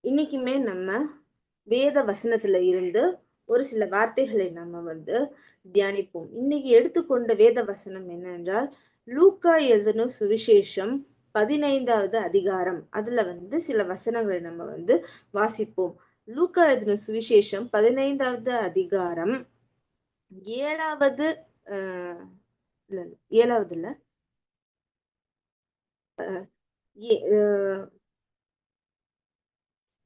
இன்னைக்குமே நம்ம வேத வசனத்துல இருந்து ஒரு சில வார்த்தைகளை நம்ம தியானிப்போம். இன்னைக்கு எடுத்துக்கொண்ட வேத வசனம் என்னென்றால், லூக்கா எழுதின சுவிசேஷம் 15வது அதிகாரம். அதுல சில வசனங்களை நம்ம வாசிப்போம். லூக்கா எழுதின சுவிசேஷம் 15வது அதிகாரம் 7வது இல்ல 7வது இல்ல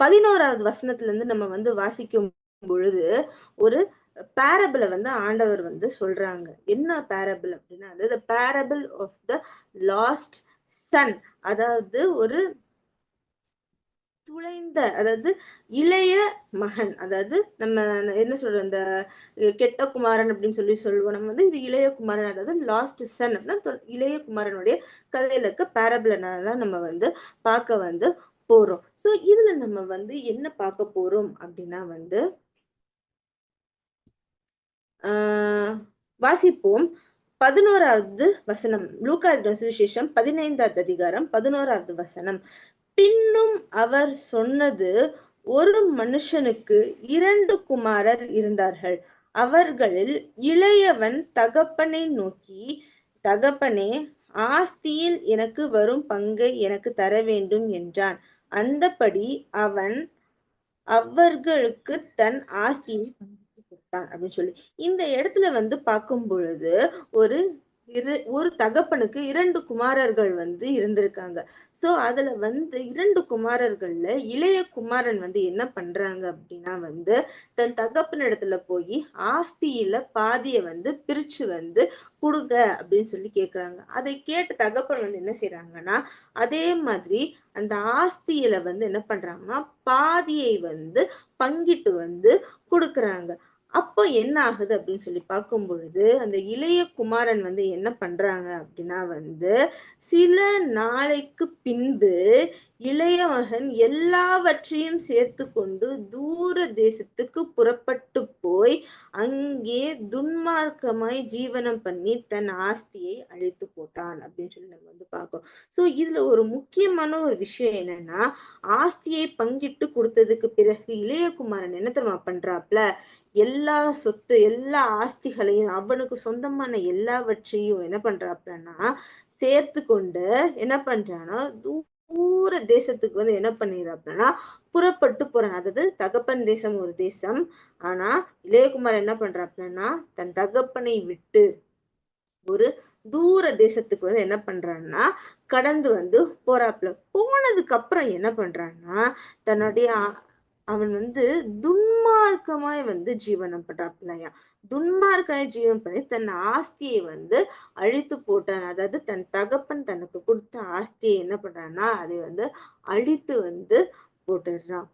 11வது வசனத்துல இருந்து நம்ம வாசிக்கும் பொழுது ஒரு பேரபிள ஆண்டவர் சொல்றாங்க. என்ன பேரபிள் அப்படின்னா, the parable of the lost son. அதாவது ஒரு துளைந்த, அதாவது இளைய மகன். அதாவது நம்ம என்ன சொல்றோம், இந்த கெட்ட குமாரன் அப்படின்னு சொல்லுவோம். நம்ம இது இளைய குமாரன், அதாவது லாஸ்ட் சன் அப்படின்னா இளைய குமாரனுடைய கதையில இருக்க பேரபிளதான் நம்ம பார்க்க போறோம். சோ இதுல நம்ம என்ன பார்க்க போறோம் அப்படின்னா வாசிப்போம். 11வது வசனம். லூக்கா சுவிசேஷம் 15வது அதிகாரம் 11வது வசனம். பின்னும் அவர் சொன்னது, ஒரு மனுஷனுக்கு 2 குமாரர் இருந்தார்கள். அவர்களில் இளையவன் தகப்பனை நோக்கி, தகப்பனே, ஆஸ்தியில் எனக்கு வரும் பங்கை எனக்கு தர வேண்டும் என்றான். அந்தபடி அவன் அவர்களுக்கு தன் ஆஸ்தியை கொடுத்தான் அப்படின்னு சொல்லி இந்த இடத்துல பார்க்கும் பொழுது ஒரு தகப்பனுக்கு 2 குமாரர்கள் இருந்திருக்காங்க. சோ அதுல 2 குமாரர்கள்ல இளைய குமாரன் என்ன பண்றாங்க அப்படின்னா தன் தகப்பன் இடத்துல போய் ஆஸ்தியில பாதிய பிரிச்சு கொடுங்க அப்படின்னு சொல்லி கேக்குறாங்க. அதை கேட்டு தகப்பன் என்ன செய்யறாங்கன்னா, அதே மாதிரி அந்த ஆஸ்தியில என்ன பண்றாங்கன்னா பாதியை பங்கிட்டு கொடுக்குறாங்க. அப்போ என்ன ஆகுது அப்படின்னு சொல்லி பார்க்கும் பொழுது, அந்த இளைய குமாரன் என்ன பண்றாங்க அப்படின்னா சில நாளைக்கு பின்பு இளைய மகன் எல்லாவற்றையும் சேர்த்து கொண்டு தூர தேசத்துக்கு புறப்பட்டு போய் அங்கே துன்மார்க்கமாய் ஜீவனம் பண்ணி தன் ஆஸ்தியை அழித்து போட்டான் அப்படின்னு சொல்லி நம்ம பார்க்கிறோம். சோ இதுல ஒரு முக்கியமான ஒரு விஷயம் என்னன்னா, ஆஸ்தியை பங்கிட்டு கொடுத்ததுக்கு பிறகு இளையகுமாரன் என்ன தெரியுமா பண்றாப்ல, எல்லா சொத்து எல்லா ஆஸ்திகளையும் அவனுக்கு சொந்தமான எல்லாவற்றையும் என்ன பண்றாப்லன்னா சேர்த்து கொண்டு என்ன பண்றான்னா தூர தேசத்துக்கு என்ன பண்ணிடுறாப்லன்னா புறப்பட்டு போறான். அதாவது தகப்பன் தேசம் ஒரு தேசம், ஆனா இளையகுமார் என்ன பண்றாப்லன்னா தன் தகப்பனை விட்டு ஒரு தூர தேசத்துக்கு என்ன பண்றான்னா கடந்து போறாப்ல. போனதுக்கு அப்புறம் என்ன பண்றான்னா தன்னுடைய அவன் துன்மார்க்கமாய் ஜீவனம் பண்றாப்லையா. துன்மார்க்காய் ஜீவனம் பண்ணி தன் ஆஸ்தியை அழித்து போட்டான். அதாவது தன் தகப்பன் தனக்கு கொடுத்த ஆஸ்தியை என்ன பண்றான்னா அதை அழித்து போட்டுடுறான்.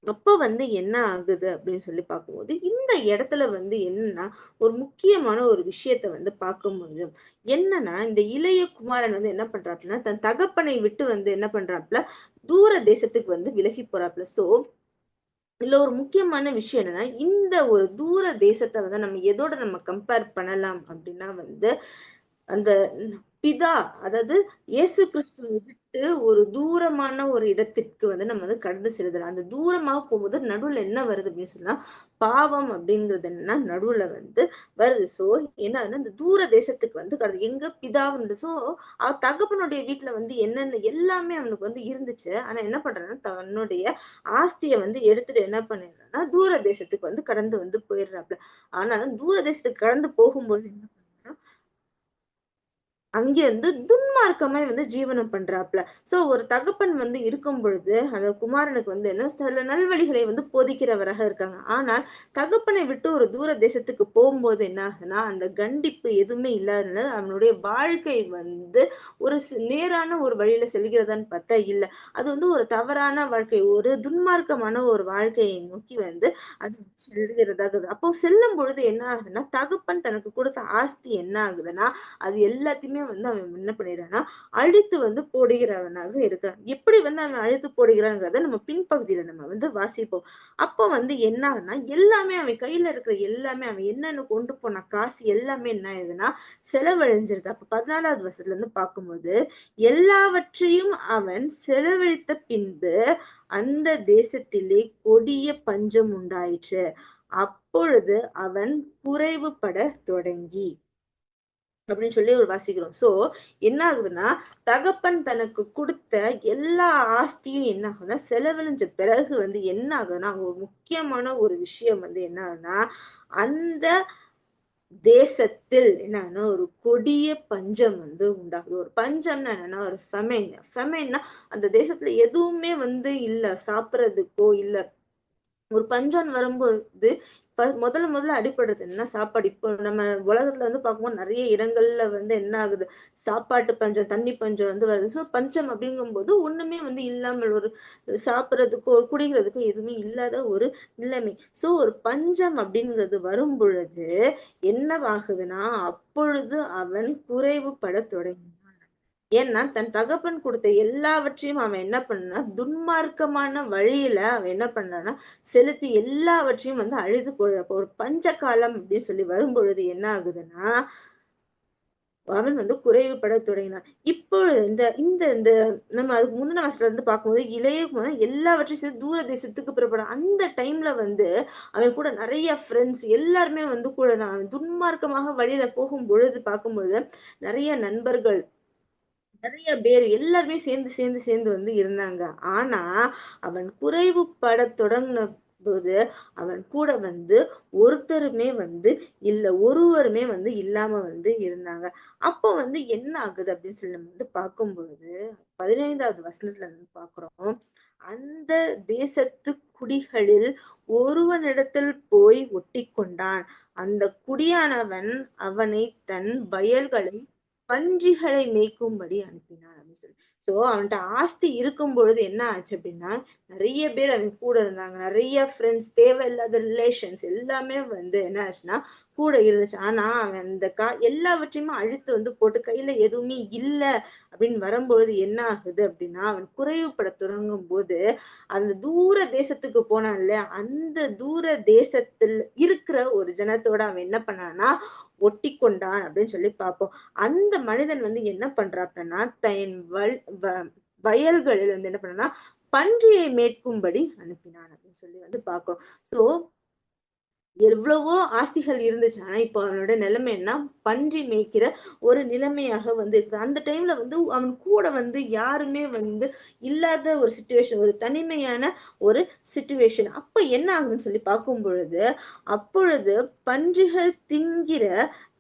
அப்ப என்ன ஆகுது அப்படின்னு சொல்லி பார்க்கும்போது, இந்த இடத்துல என்னன்னா ஒரு முக்கியமான ஒரு விஷயத்த பார்க்க முடியும். என்னன்னா, இந்த இளைய குமாரன் என்ன பண்றாப்புல, தன் தகப்பனை விட்டு என்ன பண்றாப்புல தூர தேசத்துக்கு விலகி போறாப்புல. சோ இதுல ஒரு முக்கியமான விஷயம் என்னன்னா, இந்த ஒரு தூர தேசத்தை நம்ம எதோட நம்ம கம்பேர் பண்ணலாம் அப்படின்னா அந்த பிதா, அதாவது இயேசு கிறிஸ்துவை விட்டு ஒரு தூரமான ஒரு இடத்திற்கு நம்ம கடந்து செல்லுதல். அந்த தூரமாக போகும்போது நடுவுல என்ன வருது அப்படின்னு சொன்னா பாவம் அப்படிங்கிறது என்னன்னா நடுவுல வருது. சோ என்ன இந்த தூர தேசத்துக்கு கடந்து எங்க பிதாவுன்னு. சோ தகப்பனுடைய வீட்டுல என்னென்ன எல்லாமே அவனுக்கு இருந்துச்சு. ஆனா என்ன பண்றான்னா தன்னுடைய ஆஸ்தியை எடுத்துட்டு என்ன பண்ணிடுறான்னா தூர தேசத்துக்கு கடந்து போயிடுறாப்ல. ஆனா தூர தேசத்துக்கு கடந்து போகும்போது என்ன பண்றான்னா அங்கே துன்மார்க்கமாய் ஜீவனம் பண்றாப்ல. சோ ஒரு தகப்பன் இருக்கும் பொழுது அந்த குமாரனுக்கு என்ன சில நல்வழிகளை போதிக்கிறவராக இருக்காங்க. ஆனால் தகப்பனை விட்டு ஒரு தூர தேசத்துக்கு போகும்போது என்ன ஆகுதுன்னா அந்த கண்டிப்பு எதுவுமே இல்லாதனால அவனுடைய வாழ்க்கை ஒரு நேரான ஒரு வழியில செல்கிறதான்னு பார்த்தா இல்ல. அது ஒரு தவறான வாழ்க்கை, ஒரு துன்மார்க்கமான ஒரு வாழ்க்கையை நோக்கி அது செல்கிறதாகுது. அப்போ செல்லும் பொழுது என்ன ஆகுதுன்னா தகப்பன் தனக்கு கொடுத்த ஆஸ்தி என்ன ஆகுதுன்னா அது எல்லாத்தையுமே எல்லாத்தையுமே வந்து அவன் என்ன பண்ணிடுறான்னா அழித்து வந்து போடுகிறவனாக இருக்கிறான். எப்படி வந்து அவன் அழித்து போடுகிறான்ங்கிறத நம்ம பின்பகுதியில நம்ம வந்து வாசிப்போம். அப்போ வந்து என்ன ஆகுதுன்னா எல்லாமே அவன் கையில இருக்கிற எல்லாமே அவன் என்னென்ன கொண்டு போன காசு எல்லாமே என்ன ஆகுதுன்னா செலவழிஞ்சிருது. அப்ப 14வது வசனத்துல இருந்து பார்க்கும்போது எல்லாவற்றையும் அவன் செலவழித்த பின்பு அந்த தேசத்திலே கொடிய பஞ்சம் உண்டாயிற்று. அப்பொழுது அவன் குறைவுபட தொடங்கி அப்படின்னு சொல்லி ஒரு வாசிக்கிறோம். சோ என்ன ஆகுதுன்னா தகப்பன் தனக்கு கொடுத்த எல்லா ஆஸ்தியும் என்ன ஆகுதுன்னா செலவழிஞ்ச பிறகு வந்து என்ன ஆகுதுன்னா ஒரு முக்கியமான ஒரு விஷயம் வந்து என்ன ஆகுதுன்னா அந்த தேசத்தில் என்னன்னா ஒரு கொடிய பஞ்சம் வந்து உண்டாகுது. ஒரு பஞ்சம்னா என்னன்னா ஒரு ஃபெமைன்னா அந்த தேசத்துல எதுவுமே வந்து இல்ல சாப்பிடறதுக்கோ இல்ல. ஒரு பஞ்சம் வரும்போது முதல்ல அடிபடுறது என்ன சாப்பாடு. இப்போ நம்ம உலகத்துல வந்து பார்க்கும்போது நிறைய இடங்கள்ல வந்து என்ன ஆகுது சாப்பாட்டு பஞ்சம் தண்ணி பஞ்சம் வந்து வருது. ஸோ பஞ்சம் அப்படிங்கும்போது ஒண்ணுமே வந்து இல்லாமல் ஒரு சாப்பிட்றதுக்கோ ஒரு குடிக்கிறதுக்கோ எதுவுமே இல்லாத ஒரு நிலைமை. ஸோ ஒரு பஞ்சம் அப்படிங்கிறது வரும் பொழுது என்னவாகுதுன்னா அப்பொழுது அவன் குறைவுபட தொடங்கினான். ஏன்னா தன் தகப்பன் கொடுத்த எல்லாவற்றையும் அவன் என்ன பண்ணா துன்மார்க்கமான வழியில அவன் என்ன பண்ணான்னா செலுத்தி எல்லாவற்றையும் வந்து அழுது போடுற. அப்போ ஒரு பஞ்ச காலம் அப்படின்னு சொல்லி வரும்பொழுது என்ன ஆகுதுன்னா அவன் வந்து குறைவுபட தொடங்கினான். இப்போ இந்த இந்த இந்த நம்ம அதுக்கு முந்தின வசனத்துல இருந்து பார்க்கும்போது இளைய எல்லாவற்றையும் சேர்த்து தூர தேசத்துக்கு புறப்படும். அந்த டைம்ல வந்து அவன் கூட நிறைய ஃப்ரெண்ட்ஸ் எல்லாருமே வந்து கூட தான். அவன் துன்மார்க்கமாக வழியில போகும் பொழுது பார்க்கும்பொழுது நிறைய நண்பர்கள் நிறைய பேர் எல்லாருமே சேர்ந்து வந்து இருந்தாங்க. ஆனா அவன் குறைவுபட தொடங்கின போது அவன் கூட வந்து ஒருத்தருமே வந்து இல்ல ஒருவருமே வந்து இல்லாம வந்து இருந்தாங்க. அப்போ வந்து என்ன ஆகுது அப்படின்னு சொல்லி நம்ம வந்து பார்க்கும் பொழுது 15வது வசனத்துல நம்ம பார்க்கிறோம். அந்த தேசத்து குடிகளில் ஒருவனிடத்தில் போய் ஒட்டி கொண்டான். அந்த குடியானவன் அவனை தன் வயல்களை பன்றிகளை மேய்க்கும்படி அனுப்பினான் அப்படின்னு சொல்லி. சோ அவன்கிட்ட ஆஸ்தி இருக்கும் பொழுது என்ன ஆச்சு அப்படின்னா நிறைய பேர் அவன் கூட இருந்தாங்க. நிறைய ஃப்ரெண்ட்ஸ் தேவையில்லாத ரிலேஷன்ஸ் எல்லாமே வந்து என்ன ஆச்சுன்னா கூட இருந்துச்சு. ஆனா அவன் அந்த எல்லாவற்றையுமே அழித்து வந்து போட்டு கையில எதுவுமே இல்ல அப்படின்னு வரும்பொழுது என்ன ஆகுது அப்படின்னா அவன் குறைவுபட தொடங்கும் போது அந்த தூர தேசத்துக்கு போனான் இல்லையா அந்த தூர தேசத்தில் இருக்கிற ஒரு ஜனத்தோட அவன் என்ன பண்ணான்னா ஒட்டி கொண்டான் அப்படின்னு சொல்லி பார்ப்போம். அந்த மனிதன் வந்து என்ன பண்றாப்டன்னா தன் வயல்களில் வந்து என்ன பண்ணா பன்றியை மேற்கும்படி அனுப்பினான் அப்படின்னு சொல்லி வந்து பார்க்கிறோம். சோ எவ்வளவோ ஆஸ்திகள் இருந்துச்சு. ஆனா இப்போ அவனோட நிலைமை என்ன பன்றி மேய்க்கிற ஒரு நிலைமையாக வந்து இருக்குது. அந்த டைம்ல வந்து அவன் கூட வந்து யாருமே வந்து இல்லாத ஒரு சிச்சுவேஷன் ஒரு தனிமையான ஒரு சிச்சுவேஷன். அப்ப என்ன ஆகுதுன்னு சொல்லி பார்க்கும் பொழுது அப்பொழுது பன்றிகள் தின்கிற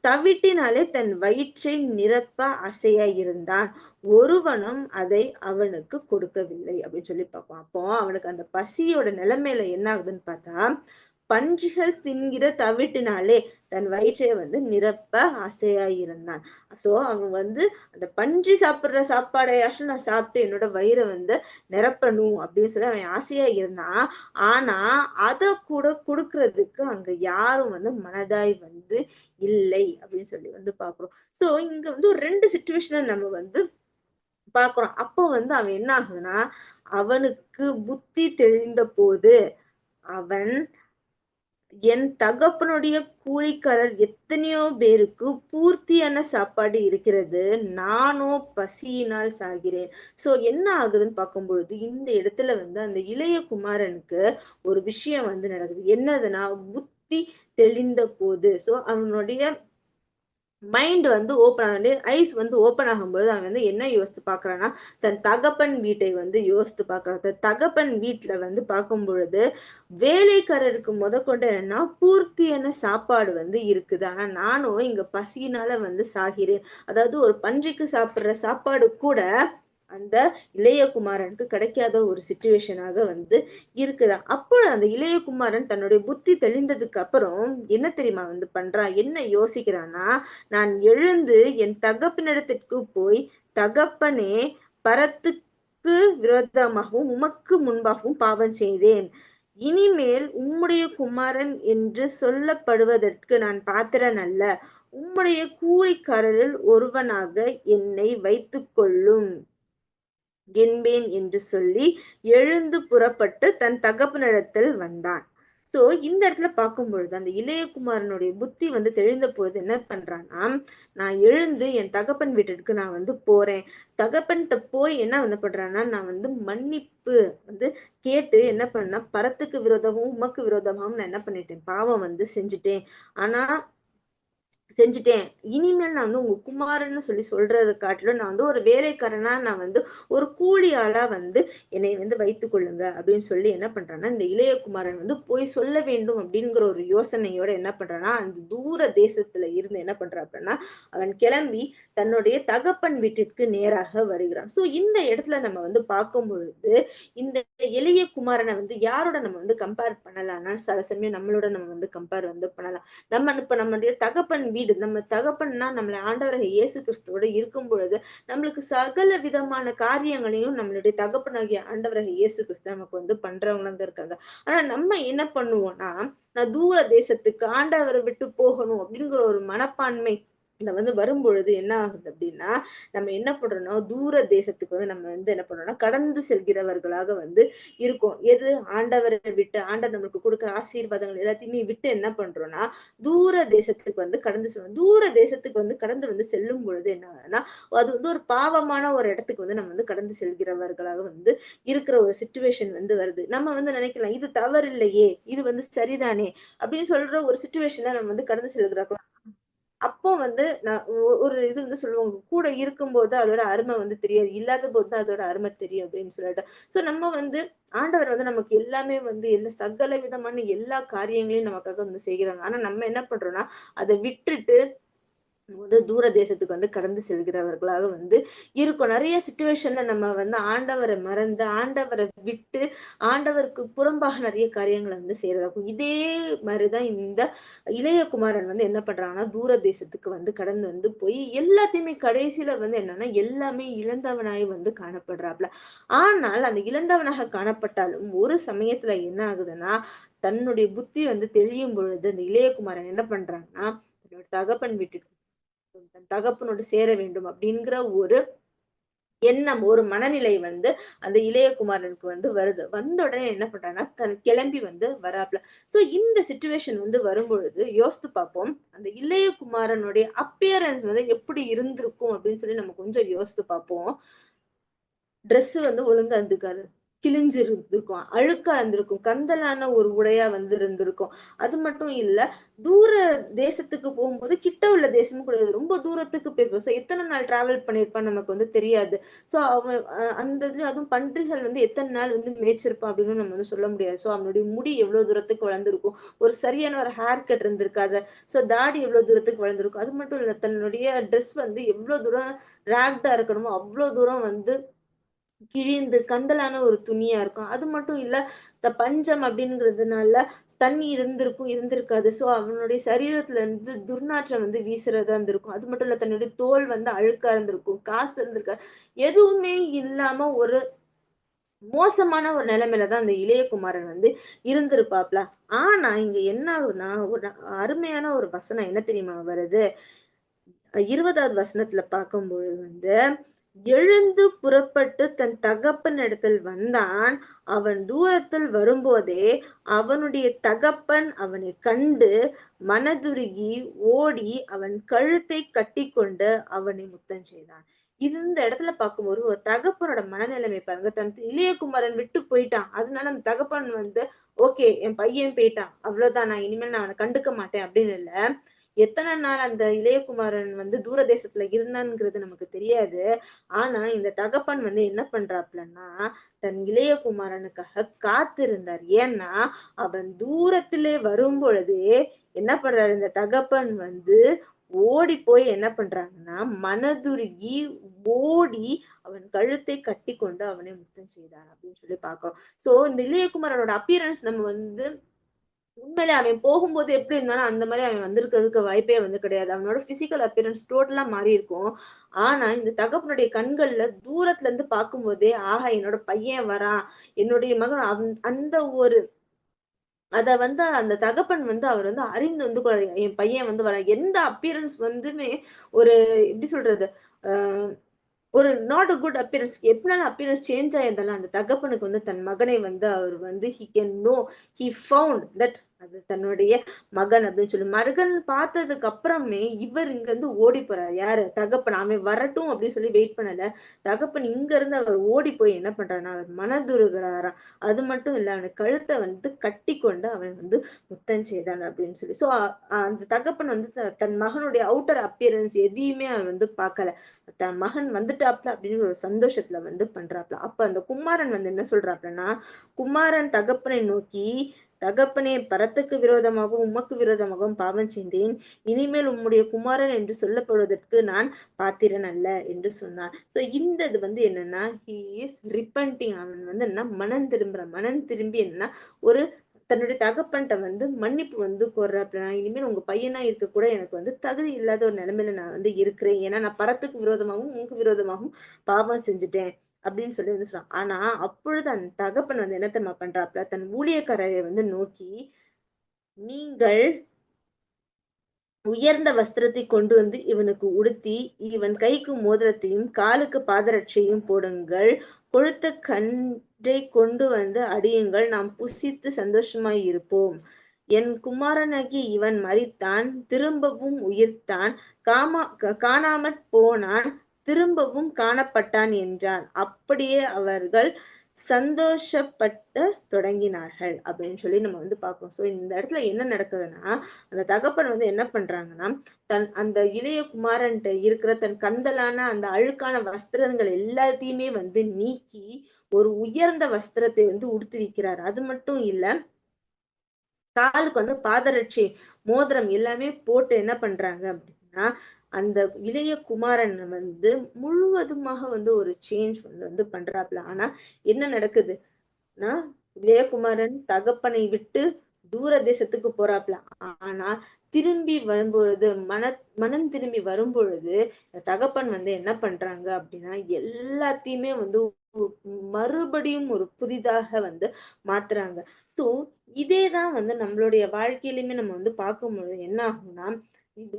தவிட்டினாலே தன் வயிற்றை நிரப்ப அசையா இருந்தான். ஒருவனும் அதை அவனுக்கு கொடுக்கவில்லை அப்படின்னு சொல்லி பார்ப்போம். அப்போ அவனுக்கு அந்த பசியோட நிலைமையில என்ன ஆகுதுன்னு பார்த்தா பன்றிகள் தின்கிற தவிட்டினாலே தன் வயிற்றை வந்து நிரப்ப ஆசையாயிருந்தான். சோ அவன் வந்து அந்த பன்றி சாப்பிடுற சாப்பாடையாச்சும் நான் சாப்பிட்டு என்னோட வயிறை வந்து நிரப்பணும் அப்படின்னு சொல்லி அவன் ஆசையா இருந்தான். ஆனா அத கூட கொடுக்கறதுக்கு அங்க யாரும் வந்து மனதாய் வந்து இல்லை அப்படின்னு சொல்லி வந்து பாக்குறோம். சோ இங்க வந்து ஒரு 2 சிச்சுவேஷனை நம்ம வந்து பாக்குறோம். அப்போ வந்து அவன் என்ன ஆகுதுன்னா அவனுக்கு புத்தி தெளிந்த போது அவன் என் தகப்பனுடைய கூலிக்காரர் எத்தனையோ பேருக்கு பூர்த்தியான சாப்பாடு இருக்கிறது. நானோ பசியினால் சாகிறேன். சோ என்ன ஆகுதுன்னு பார்க்கும் பொழுது இந்த இடத்துல வந்து அந்த இளைய குமாரனுக்கு ஒரு விஷயம் வந்து நடக்குது. என்னதுன்னா புத்தி தெளிந்த போது சோ அவனுடைய மைண்ட் வந்து ஓப்பன் ஆகுது. ஐஸ் வந்து ஓப்பன் ஆகும்போது அவன் வந்து என்ன யோசித்து பாக்குறான்னா தன் தகப்பன் வீட்டை வந்து யோசித்து பாக்குறான். தன் தகப்பன் வீட்டுல வந்து பார்க்கும் பொழுது வேலைக்காரருக்கு முதற்கொண்டு என்னன்னா பூர்த்தியான சாப்பாடு வந்து இருக்குது. ஆனா நானும் இங்க பசியினால வந்து சாகிறேன். அதாவது ஒரு பன்றிக்கு சாப்பிடுற சாப்பாடு கூட அந்த இளைய குமாரனுக்கு கிடைக்காத ஒரு சிச்சுவேஷனாக வந்து இருக்குதா. அப்போ அந்த இளைய குமாரன் தன்னுடைய புத்தி தெளிந்ததுக்கு அப்புறம் என்ன தெரியுமா வந்து பண்றான் என்ன யோசிக்கிறான்னா நான் எழுந்து என் தகப்பனிடத்திற்கு போய் தகப்பனே பரத்துக்கு விரோதமாகவும் உமக்கு முன்பாகவும் பாவம் செய்தேன். இனிமேல் உம்முடைய குமாரன் என்று சொல்லப்படுவதற்கு நான் பாத்திரன் அல்ல. உம்முடைய கூலிக்காரரில் ஒருவனாக என்னை வைத்துக் கொள்ளும் என்பேன் என்று சொல்லி எழுந்து புறப்பட்டு தன் தகப்பனிடத்தில் வந்தான். சோ இந்த இடத்துல பார்க்கும் பொழுது அந்த இளையகுமாரனுடைய புத்தி வந்து தெளிந்த பொழுது என்ன பண்றான்னா, நான் எழுந்து என் தகப்பன் வீட்டிற்கு நான் வந்து போறேன். தகப்பன்கிட்ட போய் என்ன வந்து பண்றான்னா, நான் வந்து மன்னிப்பு வந்து கேட்டு என்ன பண்ணா, பரத்துக்கு விரோதமும் உமக்கு விரோதமாகவும் நான் என்ன பண்ணிட்டேன், பாவம் வந்து செஞ்சுட்டேன். ஆனா செஞ்சுட்டேன். இனிமேல் நான் வந்து உங்க குமாரன்னு சொல்லி சொல்றதை காட்டிலும் நான் வந்து ஒரு வேலைக்காரனா, நான் வந்து ஒரு கூலி ஆளா வந்து என்னை வந்து வைத்துக் கொள்ளுங்க அப்படின்னு சொல்லி என்ன பண்றான்னா, இந்த இளையகுமாரன் வந்து போய் சொல்ல வேண்டும் அப்படிங்கிற ஒரு யோசனையோட என்ன பண்றான்னா, அந்த தூர தேசத்துல இருந்து என்ன பண்றான் அப்படின்னா, அவன் கிளம்பி தன்னுடைய தகப்பன் வீட்டிற்கு நேராக வருகிறான். சோ இந்த இடத்துல நம்ம வந்து பார்க்கும் பொழுது இந்த எளிய குமாரனை வந்து யாரோட நம்ம வந்து கம்பேர் பண்ணலாம்னா, சில சமயம் நம்மளோட நம்ம வந்து கம்பேர் வந்து பண்ணலாம். இப்ப நம்மளுடைய தகப்பன் வீடு, நம்ம தகப்பன்னா நம்மள ஆண்டவராகிய இயேசு கிறிஸ்துவோட இருக்கும் பொழுது நம்மளுக்கு சகல விதமான காரியங்களையும் நம்மளுடைய தகப்பனாகிய ஆண்டவராகிய இயேசு கிறிஸ்து நமக்கு வந்து பண்றவங்க இருக்காங்க. ஆனா நம்ம என்ன பண்ணுவோம்னா, நான் தூர தேசத்துக்கு ஆண்டவரை விட்டு போகணும் அப்படிங்கிற ஒரு மனப்பான்மை வந்து வரும்பொழுது என்ன ஆகுது அப்படின்னா, நம்ம என்ன பண்றோம்னா தூர தேசத்துக்கு வந்து நம்ம வந்து என்ன பண்றோம்னா கடந்து செல்கிறவர்களாக வந்து இருக்கோம். எது ஆண்டவரை விட்டு, ஆண்டவர் நம்மளுக்கு கொடுக்குற ஆசீர்வாதங்கள் எல்லாத்தையுமே விட்டு என்ன பண்றோம்னா தூர தேசத்துக்கு வந்து கடந்து செல்லும். தூர தேசத்துக்கு வந்து கடந்து வந்து செல்லும் பொழுது என்ன ஆகுதுன்னா, அது வந்து ஒரு பாவமான ஒரு இடத்துக்கு வந்து நம்ம வந்து கடந்து செல்கிறவர்களாக வந்து இருக்கிற ஒரு சிச்சுவேஷன் வந்து வருது. நம்ம வந்து நினைக்கலாம் இது தவறு இல்லையே, இது வந்து சரிதானே அப்படின்னு சொல்ற ஒரு சிச்சுவேஷன்ல நம்ம வந்து கடந்து செல்கிறோம். அப்போ வந்து நான் ஒரு இது வந்து சொல்லுவாங்க, கூட இருக்கும்போது அதோட அருமை வந்து தெரியாது, இல்லாத போது தான் அதோட அருமை தெரியும் அப்படின்னு சொல்லிட்டு. சோ நம்ம வந்து ஆண்டவர் வந்து நமக்கு எல்லாமே வந்து எல்லா சகல விதமான எல்லா காரியங்களையும் நமக்காக வந்து செய்கிறாங்க. ஆனா நம்ம என்ன பண்றோம்னா அதை விட்டுட்டு வந்து தூர தேசத்துக்கு வந்து கடந்து செல்கிறவர்களாக வந்து இருக்கும். நிறைய சிச்சுவேஷன்ல நம்ம வந்து ஆண்டவரை மறந்து, ஆண்டவரை விட்டு, ஆண்டவருக்கு புறம்பாக நிறைய காரியங்களை வந்து செய்யறதாகும். இதே மாதிரிதான் இந்த இளையகுமாரன் வந்து என்ன பண்றாங்கன்னா, தூர தேசத்துக்கு வந்து கடந்து வந்து போய் எல்லாத்தையுமே கடைசியில வந்து என்னன்னா, எல்லாமே இழந்தவனாய் வந்து காணப்படுறாப்ல. ஆனால் அந்த இழந்தவனாக காணப்பட்டாலும் ஒரு சமயத்துல என்ன ஆகுதுன்னா, தன்னுடைய புத்தி வந்து தெளியும் பொழுது அந்த இளையகுமாரன் என்ன பண்றாங்கன்னா, தன்னோட தகப்பன் வீட்டுக்கு தன் தகப்பனோடு சேர வேண்டும் அப்படிங்கிற ஒரு எண்ணம், ஒரு மனநிலை வந்து அந்த இளையகுமாரனுக்கு வந்து வருது. வந்த உடனே என்ன பண்றான்னா, தன் கிளம்பி வந்து வராப்ல. சோ இந்த சிச்சுவேஷன் வந்து வரும்பொழுது யோசித்து பார்ப்போம். அந்த இளையகுமாரனுடைய அப்பியரன்ஸ் வந்து எப்படி இருந்திருக்கும் அப்படின்னு சொல்லி நம்ம கொஞ்சம் யோசித்து பார்ப்போம். ட்ரெஸ் வந்து ஒழுங்கா இருந்திருக்காது. கிழிஞ்சு இருந்திருக்கும், அழுக்கா இருந்திருக்கும், கந்தலான ஒரு உடையா வந்து இருந்திருக்கும். அது மட்டும் இல்ல, தூர தேசத்துக்கு போகும்போது கிட்ட உள்ள தேசமும் கிடையாது. ரொம்ப தூரத்துக்கு போயிருப்போம். சோ எத்தனை நாள் டிராவல் பண்ணியிருப்பான்னு நமக்கு வந்து தெரியாது. சோ அவன் அந்த இதுல அதுவும் பன்றிகள் வந்து எத்தனை நாள் வந்து மேய்ச்சிருப்பான் அப்படின்னு நம்ம வந்து சொல்ல முடியாது. சோ அவனுடைய முடி எவ்வளவு தூரத்துக்கு வளர்ந்திருக்கும், ஒரு சரியான ஒரு ஹேர் கட் இருந்திருக்காது. சோ தாடி எவ்வளவு தூரத்துக்கு வளர்ந்திருக்கும். அது மட்டும் இல்ல, தன்னுடைய ட்ரெஸ் வந்து எவ்வளவு தூரம் ரேக்டா இருக்கணுமோ அவ்வளவு தூரம் வந்து கிழிந்து கந்தலான ஒரு துணியா இருக்கும். அது மட்டும் இல்ல, பஞ்சம் அப்படிங்கிறதுனால தண்ணி இருந்திருக்கும், இருந்திருக்காது. சோ அவனுடைய சரீரத்துல இருந்து துர்நாற்றம் வந்து வீசுறதா இருந்திருக்கும். அது மட்டும் இல்ல, தன்னுடைய தோல் வந்து அழுக்கா இருந்திருக்கும், காசு இருந்திருக்காது. எதுவுமே இல்லாம ஒரு மோசமான ஒரு நிலைமையில தான் அந்த இளையகுமாரன் வந்து இருந்திருப்பாப்ல. ஆனா இங்க என்ன ஆகுதுன்னா, ஒரு அருமையான ஒரு வசனம் என்ன தெரியுமா வருது? 20வது வசனத்துல பார்க்கும்போது வந்து, எழுந்து புறப்பட்டு தன் தகப்பன் இடத்தில் வந்தான். அவன் தூரத்தில் வரும்போதே அவனுடைய தகப்பன் அவனை கண்டு மனதுருகி ஓடி அவன் கழுத்தை கட்டிக்கொண்டு அவனை முத்தம் செய்தான். இந்த இடத்துல பார்க்கும்போது ஒரு தகப்பனோட மனநிலைமை பாருங்க. தன் இளையகுமாரன் விட்டு போயிட்டான், அதனால அந்த தகப்பன் வந்து ஓகே என் பையன் போயிட்டான், அவ்வளவுதான், நான் இனிமேல் நான் அவனை கண்டுக்க மாட்டேன் அப்படின்னு இல்ல. எத்தனை நாள் அந்த இளையகுமாரன் வந்து தூர தேசத்துல இருந்தான்ங்கிறது நமக்கு தெரியாது. ஆனா இந்த தகப்பன் வந்து என்ன பண்றாப்லன்னா, தன் இளையகுமாரனுக்காக காத்திருந்தார். ஏன்னா அவன் தூரத்திலே வரும் பொழுதே என்ன பண்றாரு இந்த தகப்பன் வந்து ஓடி போய் என்ன பண்றாங்கன்னா, மனதுருகி ஓடி அவன் கழுத்தை கட்டி கொண்டு அவனை முத்தம் செய்தார் அப்படின்னு சொல்லி பார்க்கிறோம். சோ இந்த இளையகுமாரனோட அப்பியரன்ஸ் நம்ம வந்து உண்மையிலே அவன் போகும்போது எப்படி இருந்தானோ அந்த மாதிரி அவன் வந்திருக்கிறதுக்கு வாய்ப்பே வந்து கிடையாது. அவனோட பிசிக்கல் அப்பியரன்ஸ் டோட்டலா மாறி இருக்கும். ஆனா இந்த தகப்பனுடைய கண்கள்ல தூரத்துல இருந்து பார்க்கும்போதே, ஆஹா என்னோட பையன் வரான், என்னுடைய மகன் அந்த ஒரு அத வந்து அந்த தகப்பன் வந்து அவர் வந்து அறிந்து வந்து என் பையன் வந்து எந்த அப்பியரன்ஸ் வந்துமே ஒரு எப்படி சொல்றது? அ ஒரு நாட் அ குட் அப்பியரன்ஸ் எப்படினாலும் அப்பியரன்ஸ் சேஞ்ச் ஆயிருந்தாலும், அந்த தகப்பனுக்கு வந்து தன் மகனை வந்து அவர் வந்து he can no he found that அது தன்னுடைய மகன் அப்படின்னு சொல்லி. மகன் பார்த்ததுக்கு அப்புறமே இவர் இங்க இருந்து ஓடி போறாரு. யாரு? தகப்பன். அவன் வரட்டும் அப்படின்னு சொல்லி வெயிட் பண்ணல. தகப்பன் இங்க இருந்து அவர் ஓடி போய் என்ன பண்றாருன்னா, அவர் மனதுருகுறாராம். அது மட்டும் இல்ல, அவன் கழுத்த வந்து கட்டிக்கொண்டு அவன் வந்து முத்தம் செய்தான் அப்படின்னு சொல்லி. ஸோ அந்த தகப்பன் வந்து தன் மகனுடைய அவுட்டர் அப்பியரன்ஸ் எதையுமே அவர் வந்து பார்க்கல. தன் மகன் வந்துட்டாப்ல அப்படின்னு ஒரு சந்தோஷத்துல வந்து பண்றாப்ல. அப்ப அந்த குமாரன் வந்து என்ன சொல்றாப்லன்னா, குமாரன் தகப்பனை நோக்கி, தகப்பனே, பரத்துக்கு விரோதமாகவும் உமக்கு விரோதமாகவும் பாவம் செய்தேன். இனிமேல் உம்முடைய குமாரன் என்று சொல்லப்படுவதற்கு நான் பாத்திரன் அல்ல என்று சொன்னார். சோ இந்த இது வந்து என்னன்னா, ஹி இஸ் ரிப்பன்டிங். அவன் வந்து என்ன, மனம் திரும்புறான். மனம் திரும்பி என்ன, ஒரு தன்னுடைய தகப்பன்ட்ட வந்து மன்னிப்பு வந்து கோர்றாப்ல. நான் இனிமேல் உங்க பையனா இருக்க கூட எனக்கு வந்து தகுதி இல்லாத ஒரு நிலைமையில நான் வந்து இருக்கிறேன். ஏன்னா நான் பரத்துக்கு விரோதமாகவும் உனக்கு விரோதமாகவும் பாவம் செஞ்சுட்டேன் அப்படின்னு சொல்லி வந்து சொல்றான். ஆனா அப்பொழுது அந்த தகப்பன் வந்து என்ன தெரியுமா பண்றாப்ல, தன் ஊழியக்காரரை வந்து நோக்கி, நீங்கள் உயர்ந்த வஸ்திரத்தை கொண்டு வந்து இவனுக்கு உடுத்தி, இவன் கைக்கு மோதிரத்தையும் காலுக்கு பாதரட்சையும் போடுங்கள். கொழுத்த கன்றை கொண்டு வந்து அடியுங்கள். நாம் புசித்து சந்தோஷமாய் இருப்போம். என் குமாரனாகிய இவன் மரித்தான், திரும்பவும் உயிர்த்தான், காணாமற் போனான், திரும்பவும் காணப்பட்டான் என்றார். அப்படியே அவர்கள் சந்தோஷப்பட்ட தொடங்கினார்கள் அப்படின்னு சொல்லி நம்ம வந்து பார்க்கிறோம். சோ இந்த இடத்துல என்ன நடக்குதுன்னா, அந்த தகப்பன் வந்து என்ன பண்றாங்கன்னா, அந்த இளைய குமாரன்ட்ட இருக்கிற தன் கந்தலான அந்த அழுக்கான வஸ்திரங்கள் எல்லாத்தையுமே வந்து நீக்கி ஒரு உயர்ந்த வஸ்திரத்தை வந்து உடுத்துவிக்கிறார். அது மட்டும் இல்ல, காலுக்கு வந்து பாதரட்சை, மோதிரம் எல்லாமே போட்டு என்ன பண்றாங்க அப்படின்னா, அந்த இளைய குமாரன் வந்து முழுவதுமாக வந்து ஒரு சேஞ்ச் வந்து வந்து பண்றாப்ல. ஆனா என்ன நடக்குதுன்னா, இளையகுமாரன் தகப்பனை விட்டு தூர தேசத்துக்கு போறாப்ல. ஆனா திரும்பி வரும்பொழுது, மனம் திரும்பி வரும்பொழுது, தகப்பன் வந்து என்ன பண்றாங்க அப்படின்னா, எல்லாத்தையுமே வந்து மறுபடியும் ஒரு புதிதாக வந்து மாத்துறாங்க. சோ இதேதான் வந்து நம்மளுடைய வாழ்க்கையிலுமே நம்ம வந்து பார்க்கும்பொழுது என்ன ஆகும்னா,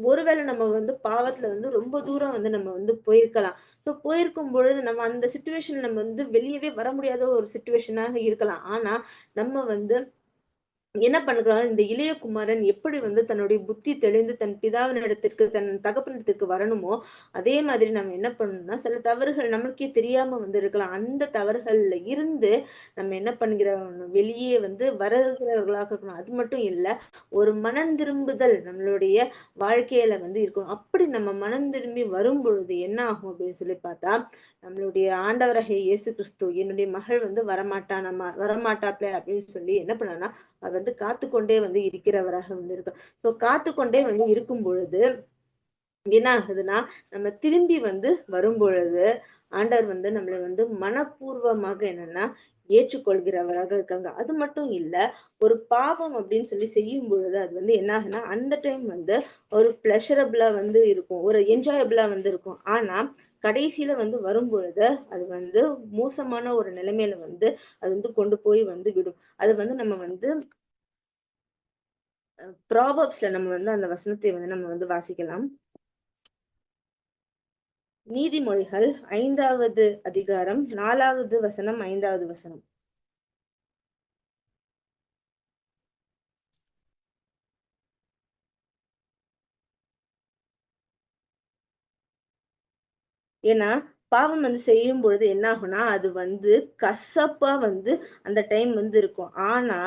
ஒருவேளை நம்ம வந்து பாவத்துல வந்து ரொம்ப தூரம் வந்து நம்ம வந்து போயிருக்கலாம். சோ போயிருக்கும் பொழுது நம்ம அந்த சிச்சுவேஷன் நம்ம வந்து வெளியவே வர முடியாத ஒரு சிச்சுவேஷனாக இருக்கலாம். ஆனா நம்ம வந்து என்ன பண்ணுகிறான், இந்த இளைய குமாரன் எப்படி வந்து தன்னுடைய புத்தி தெளிந்து தன் பிதாவினிடத்திற்கு, தன் தகப்பனிடத்திற்கு வரணுமோ, அதே மாதிரி நம்ம என்ன பண்ணணும்னா, சில தவறுகள் நமக்கே தெரியாம வந்து இருக்கலாம். அந்த தவறுகள்ல இருந்து நம்ம என்ன பண்ணுகிறோம், வெளியே வந்து வருகிறவர்களாக இருக்கணும். அது மட்டும் இல்ல, ஒரு மனம் திரும்புதல் நம்மளுடைய வாழ்க்கையில வந்து இருக்கணும். அப்படி நம்ம மனம் திரும்பி வரும்பொழுது என்ன ஆகும் அப்படின்னு சொல்லி பார்த்தா, நம்மளுடைய ஆண்டவராகிய இயேசு கிறிஸ்து, என்னுடைய மகள் வந்து வரமாட்டாப்ல அப்படின்னு சொல்லி என்ன பண்ணான்னா, அவர் வந்து காத்துக்கொண்டே வந்து இருக்கிறவராக வந்து இருக்கு. சோ காத்துக்கொண்டே வந்து இருக்கும் பொழுது என்ன ஆகுதுன்னா, நம்ம திரும்பி வந்து வரும்பொழுது ஆண்டவர் வந்து நம்மள வந்து மனப்பூர்வமாக என்னன்னா ஏற்றுக்கொள்கிறவராக இருக்காங்க. அது மட்டும் இல்ல, ஒரு பாவம் அப்படின்னு சொல்லி செய்யும் பொழுது அது வந்து என்ன ஆகுன்னா, அந்த டைம் வந்து ஒரு பிளஷரபிளா வந்து இருக்கும். ஒரு என்ஜாயபிளா வந்து இருக்கும். ஆனா கடைசியில வந்து வரும்பொழுது அது வந்து மோசமான ஒரு நிலைமையில வந்து அது வந்து கொண்டு போய் வந்து விடும். அது வந்து நம்ம வந்து ப்ராவர்ப்ஸ்ல நம்ம வந்து அந்த வசனத்தை வந்து நம்ம வந்து வாசிக்கலாம். நீதிமொழிகள் 5வது அதிகாரம் 4வது வசனம், 5வது வசனம். ஏன்னா, பாவம் வந்து செய்யும் பொழுது என்ன ஆகும்னா, அது வந்து கசப்பா வந்து அந்த டைம் வந்து இருக்கும். ஆனா,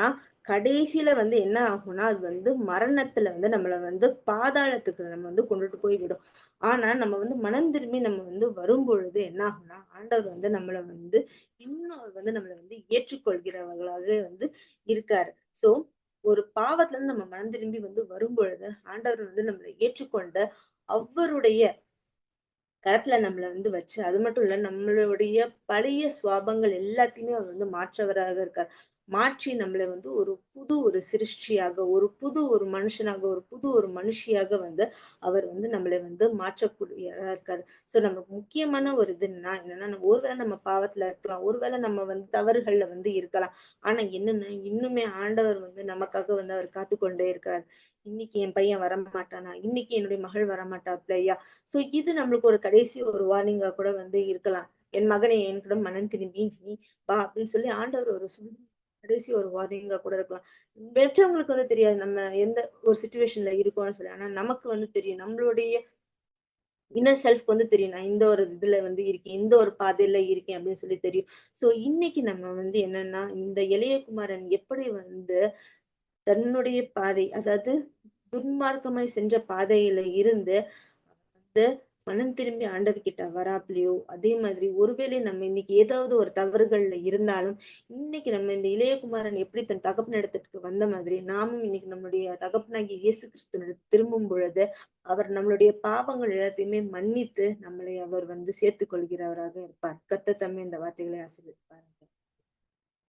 கடைசியில வந்து என்ன ஆகும்னா, அது வந்து மரணத்துல வந்து நம்மள வந்து பாதாளத்துக்கு நம்ம வந்து கொண்டுட்டு போய் விடும். ஆனா, நம்ம வந்து மனம் திரும்பி நம்ம வந்து வரும்பொழுது என்ன ஆகும்னா, ஆண்டவர் வந்து நம்மள வந்து இன்னும் அவர் வந்து நம்மள வந்து ஏற்றுக்கொள்கிறவர்களாக வந்து இருக்காரு. சோ, ஒரு பாவத்துல இருந்து நம்ம மனம் திரும்பி வந்து வரும்பொழுது, ஆண்டவர் வந்து நம்மள ஏற்றுக்கொண்ட அவருடைய கரத்துல நம்மள வச்சு, அது மட்டும் இல்ல நம்மளுடைய பழைய சுவாபங்கள் எல்லாத்தையுமே அவர் மாற்றவராக இருக்கார். மாற்றி நம்மள ஒரு சிருஷ்டியாக, ஒரு மனுஷனாக, ஒரு மனுஷியாக அவர் நம்மள மாற்றக்கூடியவரா இருக்காரு. ஸோ நமக்கு முக்கியமான ஒரு இது என்னன்னா, நம்ம ஒருவேளை நம்ம பாவத்துல இருக்கலாம். ஒருவேளை நம்ம தவறுகள்ல இருக்கலாம். ஆனா என்னன்னா, இன்னுமே ஆண்டவர் நமக்காக அவர் காத்துக்கொண்டே இருக்கிறார். இன்னைக்கு என் பையன் வரமாட்டானா? இன்னைக்கு என்னுடைய மகள் வரமாட்டாப்லயா? சோ இது நம்மளுக்கு ஒரு கடைசி ஒரு வார்னிங்கா கூட இருக்கலாம். என் மகனே என்னிடம் மனம் திரும்பி நீ வா அப்படின்னு சொல்லி ஆண்டவர் கடைசி ஒரு வார்னிங்கா கூட இருக்கலாம். பெற்றவங்களுக்கு தெரியாது நம்ம எந்த ஒரு சிச்சுவேஷன்ல இருக்கோம்னு சொல்லி. ஆனா நமக்கு தெரியும். நம்மளுடைய இன்னர் செல்ஃப்க்கு தெரியும். நான் இந்த ஒரு இதுல இருக்கேன். இந்த ஒரு பாதையில இருக்கேன் அப்படின்னு சொல்லி தெரியும். சோ இன்னைக்கு நம்ம என்னன்னா, இந்த இளையகுமாரன் எப்படி தன்னுடைய பாதை, அதாவது துன்மார்க்கமாய் சென்ற பாதையில இருந்து வந்து மனம் திரும்பி ஆண்டவர்கிட்ட வராப்லயோ, அதே மாதிரி ஒருவேளை நம்ம இன்னைக்கு ஏதாவது ஒரு தவறுகள்ல இருந்தாலும், இன்னைக்கு நம்ம இந்த இளையகுமாரன் எப்படி தன் தகப்பனிடத்திற்கு வந்த மாதிரி, நாமும் இன்னைக்கு நம்முடைய தகப்பனாகிய இயேசு கிறிஸ்துவினிடம் திரும்பும் பொழுது, அவர் நம்மளுடைய பாவங்கள் எல்லாத்தையுமே மன்னித்து, நம்மளை அவர் சேர்த்துக் கொள்கிறவராக இருப்பார். கர்த்தர் தாமே இந்த வார்த்தைகளை ஆசீர்வதிப்பார்.